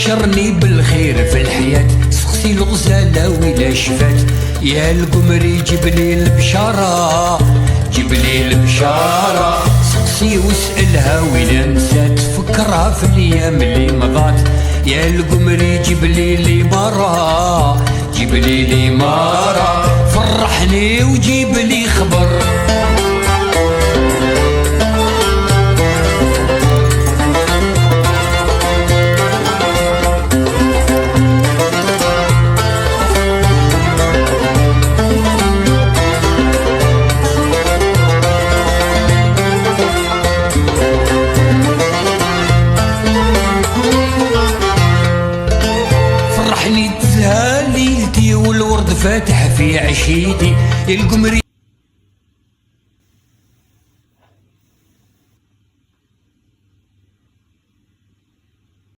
بشرني بالخير في الحياة، سقسي الغزالة ولا شفات. يا القمري جبلي البشارة، جبلي البشارة، سقسي واسألها ولا نسات، فكرها في الايام اللي مضات. يا القمري جبلي لي مرة، جبلي لي مرة، فرحني وجيب لي خبر. فرحني تزهى ليلتي والورد فاتح في عشيتي. القمري